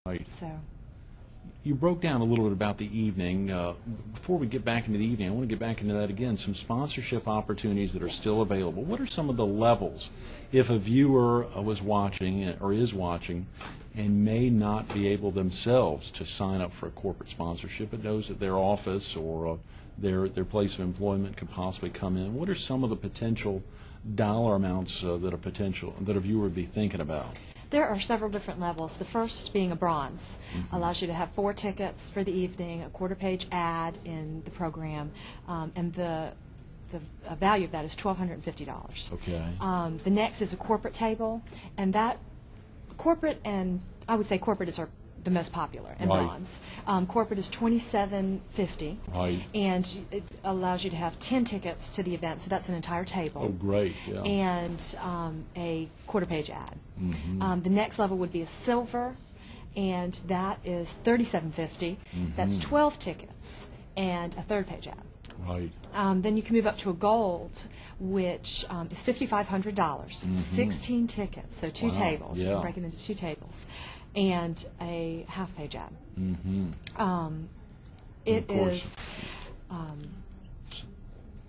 Right. So. You broke down a little bit about the evening. Before we get back into the evening, I want to get back into that again, some sponsorship opportunities that are still available. What are some of the levels if a viewer was watching or is watching and may not be able themselves to sign up for a corporate sponsorship, but knows that their office or their place of employment could possibly come in? What are some of the potential dollar amounts that a viewer would be thinking about? There are several different levels. The first being a bronze allows you to have 4 tickets for the evening, a quarter-page ad in the program, and the value of that is $1,250. Okay. The next is a corporate table, and that corporate, and I would say corporate is the most popular in Right. bronze. Corporate is $2,750, Right. and it allows you to have 10 tickets to the event, so that's an entire table. Oh, great. Yeah. And a quarter-page ad. Mm-hmm. The next level would be a silver, and that is $3,750. That's 12 tickets and a third-page ad. Right. Then you can move up to a gold, which is $5,500. 16 tickets, so 2 Wow, tables. You yeah. can break it into 2 tables, and a half-page ad. It of course, is.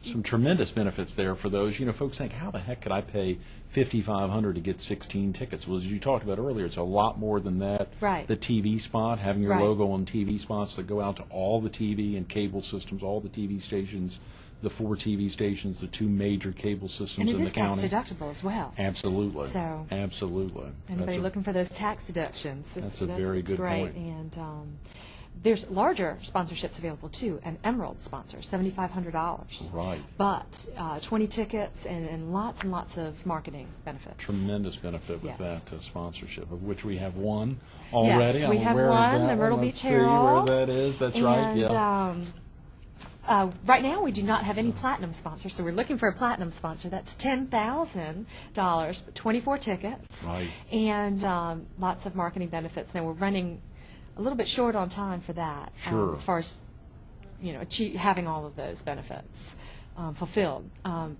Some tremendous benefits there for those. You know, folks think, how the heck could I pay $5,500 to get 16 tickets? Well, as you talked about earlier, it's a lot more than that. Right. The TV spot, having your Right. logo on TV spots that go out to all the TV and cable systems, all the TV stations, the 4 TV stations, the 2 major cable systems And it in is the county. tax deductible as well. Absolutely. So, absolutely. anybody looking for those tax deductions? That's a very good great. point. And there's larger sponsorships available too. An Emerald sponsor, $7,500. Right. But 20 tickets and lots of marketing benefits. Tremendous benefit with Yes. that sponsorship, of which we have one already. Yes, we I'm have aware of one, that the Myrtle one. Beach Let's Herald. see where that is. That's and, right. Yeah. Right now, we do not have any platinum sponsors, so we're looking for a platinum sponsor. That's $10,000, 24 tickets, Right. and lots of marketing benefits. Now we're running a little bit short on time for that, Sure. as far as having all of those benefits fulfilled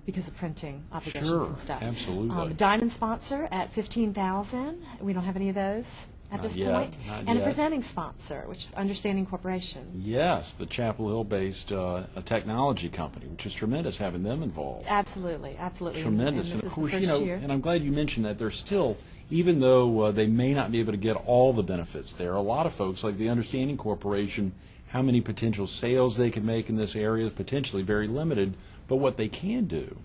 because of printing obligations Sure, and stuff. absolutely. A diamond sponsor at $15,000. We don't have any of those at Not this yet, point. not And yet. a presenting sponsor, which is Understanding Corporation. Yes, the Chapel Hill-based a technology company, which is tremendous having them involved. Absolutely, absolutely. Tremendous. And And this of is course, the first year. and I'm glad you mentioned that there's still, even though they may not be able to get all the benefits there, a lot of folks, like the Understanding Corporation, how many potential sales they could make in this area is potentially very limited. But what they can do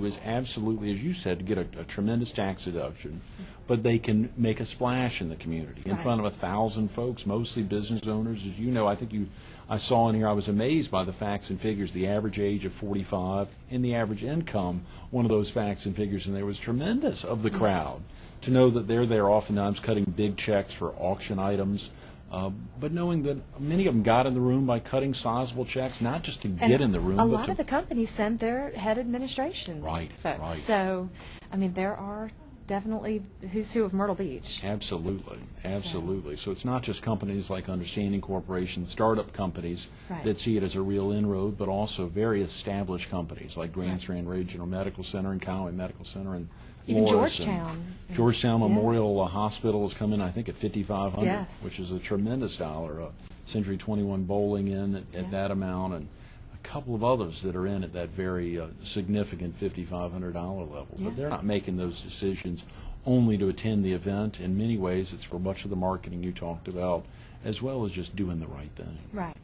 is absolutely, as you said, get a tremendous tax deduction, but they can make a splash in the community in Right. front of 1,000 folks, mostly business owners. As you know, I saw in here, I was amazed by the facts and figures, the average age of 45 and the average income, one of those facts and figures, and there was tremendous of the crowd to know that they're there oftentimes cutting big checks for auction items. But knowing that many of them got in the room by cutting sizable checks, not just to get in the room, A but lot to of the companies send their head administration Right, folks. right. So, I mean, there are definitely who's who of Myrtle Beach. Absolutely, absolutely. So it's not just companies like Understanding Corporation, startup companies Right. that see it as a real inroad, but also very established companies like Grand Strand Regional Medical Center and Conway Medical Center and Even Morris and Georgetown. Georgetown Yeah. Memorial Hospital has come in, I think, at $5,500, Yes. which is a tremendous dollar. Century 21 Bowling in at Yeah. that amount, and a couple of others that are in at that very significant $5,500 level. Yeah. But they're not making those decisions only to attend the event. In many ways, it's for much of the marketing you talked about, as well as just doing the right thing. Right.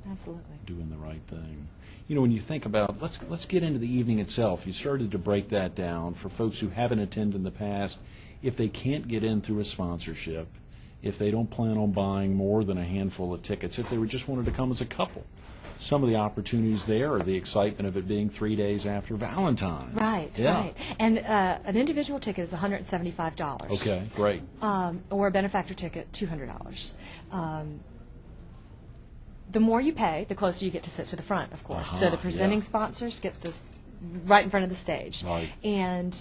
Absolutely. Doing the right thing. You know, when you think about, let's get into the evening itself. You started to break that down for folks who haven't attended in the past. If they can't get in through a sponsorship, if they don't plan on buying more than a handful of tickets, if they just wanted to come as a couple, some of the opportunities there are the excitement of it being 3 days after Valentine's. Right, Yeah. right. And an individual ticket is $175. Okay, great. Or a benefactor ticket, $200. The more you pay, the closer you get to sit to the front, of course. So the presenting yeah. sponsors get this right in front of the stage. Right. And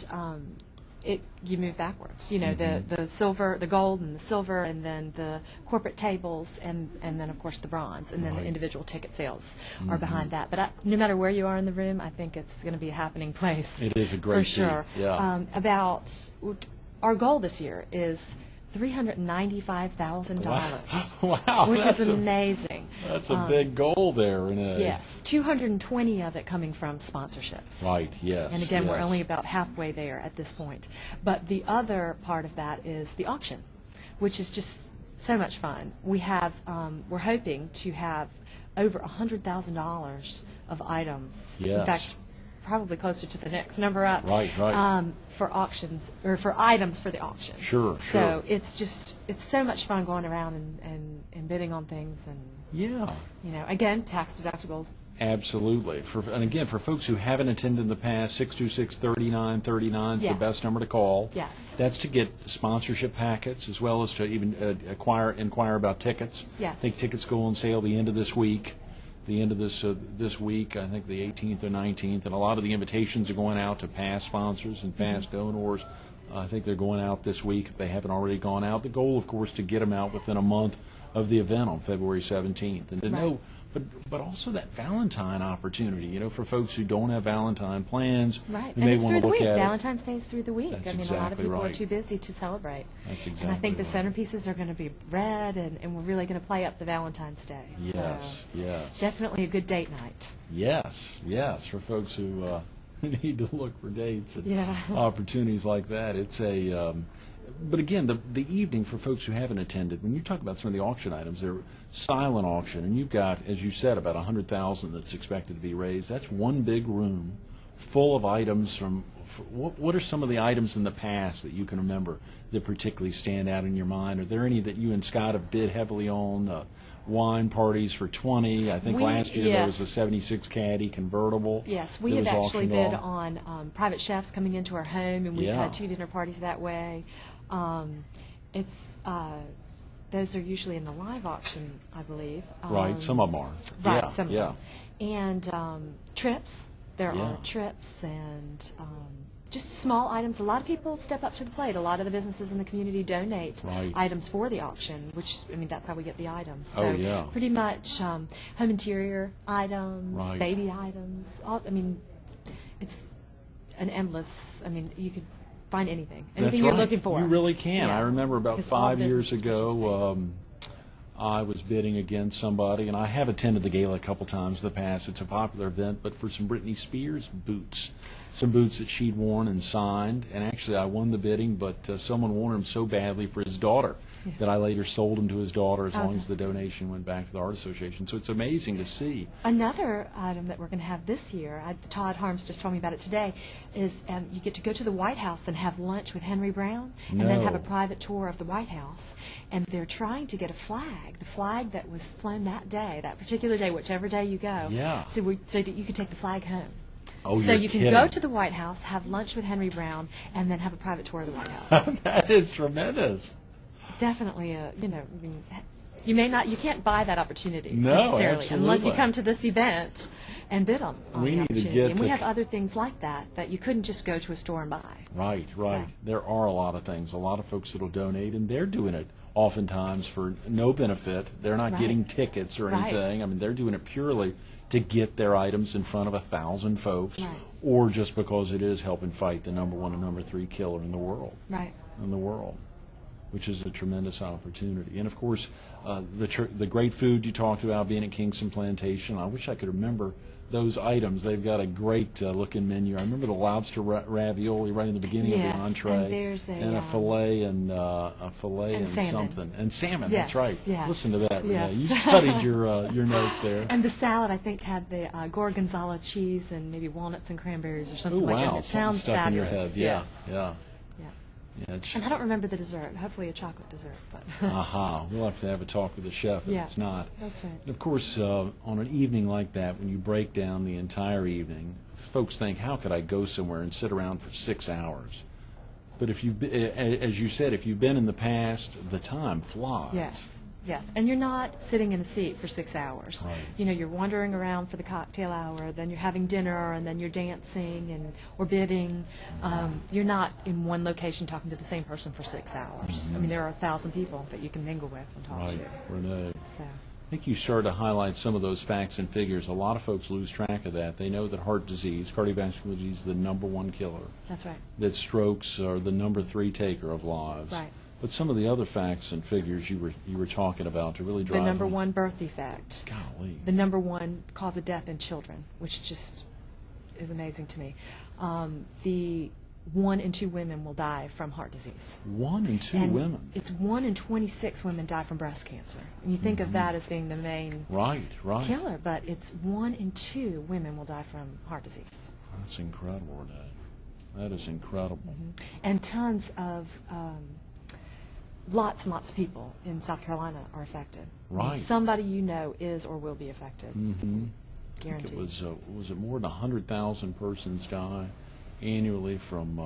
you move backwards. You know, the silver, the gold and the silver, and then the corporate tables, and then, of course, the bronze. And then the Right. individual ticket sales are behind that. But no matter where you are in the room, I think it's going to be a happening place. It is a great For sure. seat, yeah. Our goal this year is $395,000. Wow, which that's is amazing. That's a big goal there, Renee. Yes, 220 of it coming from sponsorships. Right, yes. And again, we're yes. only about halfway there at this point. But the other part of that is the auction, which is just so much fun. We have, we're hoping to have over $100,000 of items. Yes. In fact, probably closer to the next number up. Right, right. For auctions, or for items for the auction. Sure, So it's just, it's so much fun going around and bidding on things, and, Yeah. you know, again, tax deductible. Absolutely. And again, for folks who haven't attended in the past, 626-3939 is the Yes. best number to call. Yes. That's to get sponsorship packets, as well as to even inquire about tickets. Yes. I think tickets go on sale the end of this week. The end of this week, I think the 18th or 19th, and a lot of the invitations are going out to past sponsors and past donors. I think they're going out this week if they haven't already gone out. The goal, of course, to get them out within a month of the event on February 17th, and to know. But also that Valentine opportunity, you know, for folks who don't have Valentine plans, Right, who and may it's want through to the look week. at Valentine's Day is through the week. That's I mean, a lot of exactly people are right. too busy to celebrate. That's exactly And I think the right. centerpieces are going to be red, and we're really going to play up the Valentine's Day. Yes, So yes. definitely a good date night. Yes, yes, for folks who need to look for dates and Yeah. opportunities like that. It's a, but again, the evening for folks who haven't attended, when you talk about some of the auction items, they're silent auction, and you've got, as you said, about $100,000 that's expected to be raised. That's one big room full of items from. What are some of the items in the past that you can remember that particularly stand out in your mind? Are there any that you and Scott have bid heavily on? Wine parties for 20. I think last year there was a 76 Caddy convertible. Yes, we that have was actually auctioned bid off. on private chefs coming into our home, and we've Yeah. had 2 dinner parties that way. It's those are usually in the live auction, I believe. Right, some of them are. Right, Yeah, some of yeah. them. And trips. There Yeah. are trips and just small items. A lot of people step up to the plate. A lot of the businesses in the community donate Right. items for the auction, which, I mean, that's how we get the items. So Oh, yeah. pretty much home interior items, Right. baby items. I mean, it's an endless, I mean, you could find anything. That's Anything you're right. looking for. You really can. Yeah. I remember about Because all 5 years businesses ago, I was bidding against somebody, and I have attended the gala a couple times in the past. It's a popular event, but for some Britney Spears boots. Some boots that she'd worn and signed, and actually I won the bidding, but someone wanted them so badly for his daughter that I later sold them to his daughter as long as the donation went back to the Art Association. So it's amazing to see. Another item that we're going to have this year, Todd Harms just told me about it today, is you get to go to the White House and have lunch with Henry Brown, and then have a No. private tour of the White House. And they're trying to get a flag, the flag that was flown that day, that particular day, whichever day you go, Yeah. so that you could take the flag home. Oh, So you're you can kidding. go to the White House, have lunch with Henry Brown, and then have a private tour of the White House. That is tremendous. Definitely you know, I mean, you can't buy that opportunity No, necessarily unless you absolutely. come to this event and bid on We the need to opportunity. get And we to- have other things like that you couldn't just go to a store and buy. Right, right. So- There are a lot of things, a lot of folks that will donate, and they're doing it oftentimes for no benefit. They're not Right. getting tickets or Right. anything. I mean, they're doing it purely to get their items in front of 1,000 folks, Right. or just because it is helping fight the number 1 and number 3 killer in the world. Right. Which is a tremendous opportunity. And of course, the great food you talked about being at Kingston Plantation. I wish I could remember those items. They've got a great looking menu. I remember the lobster ravioli right in the beginning Yes, of the entree, and there's a fillet and and salmon. something, and salmon. Yes, That's right. yes, Listen to that, Renee. yes. You studied your notes there. And the salad, I think, had the gorgonzola cheese and maybe walnuts and cranberries or Oh something like that. wow! It Something sounds stuck fabulous. in your head. Yeah, Yes. yeah. Yeah. Yeah, it's, And I don't remember the dessert. Hopefully a chocolate dessert. But aha. We'll have to have a talk with the chef if Yeah, it's not. that's right. And of course, on an evening like that, when you break down the entire evening, folks think, how could I go somewhere and sit around for 6 hours? But if you've been, as you said, if you've been in the past, the time flies. Yes, yes. And you're not sitting in a seat for 6 hours. Right. You know, you're wandering around for the cocktail hour, then you're having dinner, and then you're dancing or bidding. You're not in one location talking to the same person for 6 hours. I mean, there are 1,000 people that you can mingle with and talk Right, to. Renee. So, I think you started to highlight some of those facts and figures. A lot of folks lose track of that. They know that heart disease, cardiovascular disease, is the number 1 killer. that's right. That strokes are the number 3 taker of lives. Right. But some of the other facts and figures you were talking about to really drive The number home. one birth defect. Golly. The number one cause of death in children, which just is amazing to me. The 1 in 2 women will die from heart disease. 1 in 2 And women. it's 1 in 26 women die from breast cancer. And you think of that as being the main Right. killer, but it's 1 in 2 women will die from heart disease. That's incredible, Renee. That is incredible. And tons of, lots and lots of people in South Carolina are affected. I mean, Right. somebody you know is or will be affected. Mm-hmm. Guaranteed. Was it more than 100,000 persons die annually from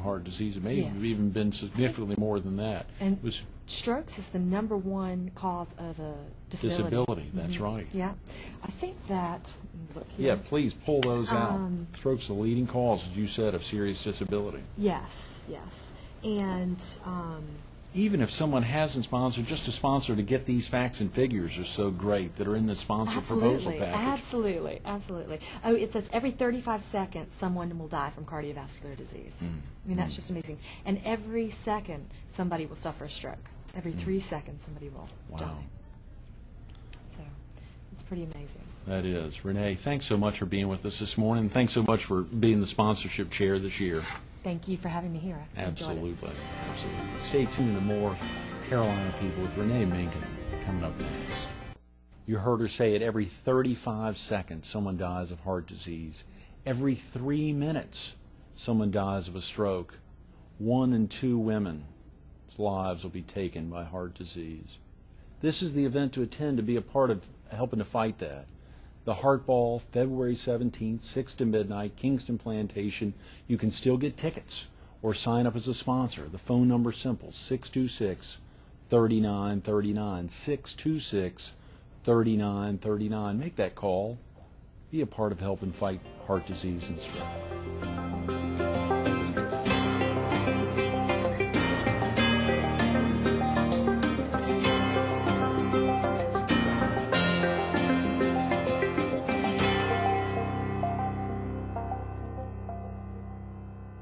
heart disease? It may have Yes. even been significantly more than that. And It was strokes is the number one cause of a disability. disability. That's right. Yeah. I think that, look here. Yeah, please pull those out. Um, Stroke's the leading cause, as you said, of serious disability. Yes. And Even if someone hasn't sponsored, just to sponsor to get these facts and figures are so great that are in the sponsor proposal package. Absolutely. Oh, it says every 35 seconds someone will die from cardiovascular disease. I mean, that's just amazing. And every second somebody will suffer a stroke. Every 3 seconds somebody will Wow. die. So it's pretty amazing. That is. Renee, thanks so much for being with us this morning. Thanks so much for being the sponsorship chair this year. Thank you for having me here. I enjoyed it. Absolutely. Stay tuned to more Carolina People with Renee Mencken coming up next. You heard her say it, every 35 seconds someone dies of heart disease. Every 3 minutes someone dies of a stroke. 1 in 2 women's lives will be taken by heart disease. This is the event to attend to be a part of helping to fight that. The Heart Ball, February 17th, 6 to midnight, Kingston Plantation. You can still get tickets or sign up as a sponsor. The phone number is simple, 626-3939, 626-3939. Make that call. Be a part of helping fight heart disease and stroke.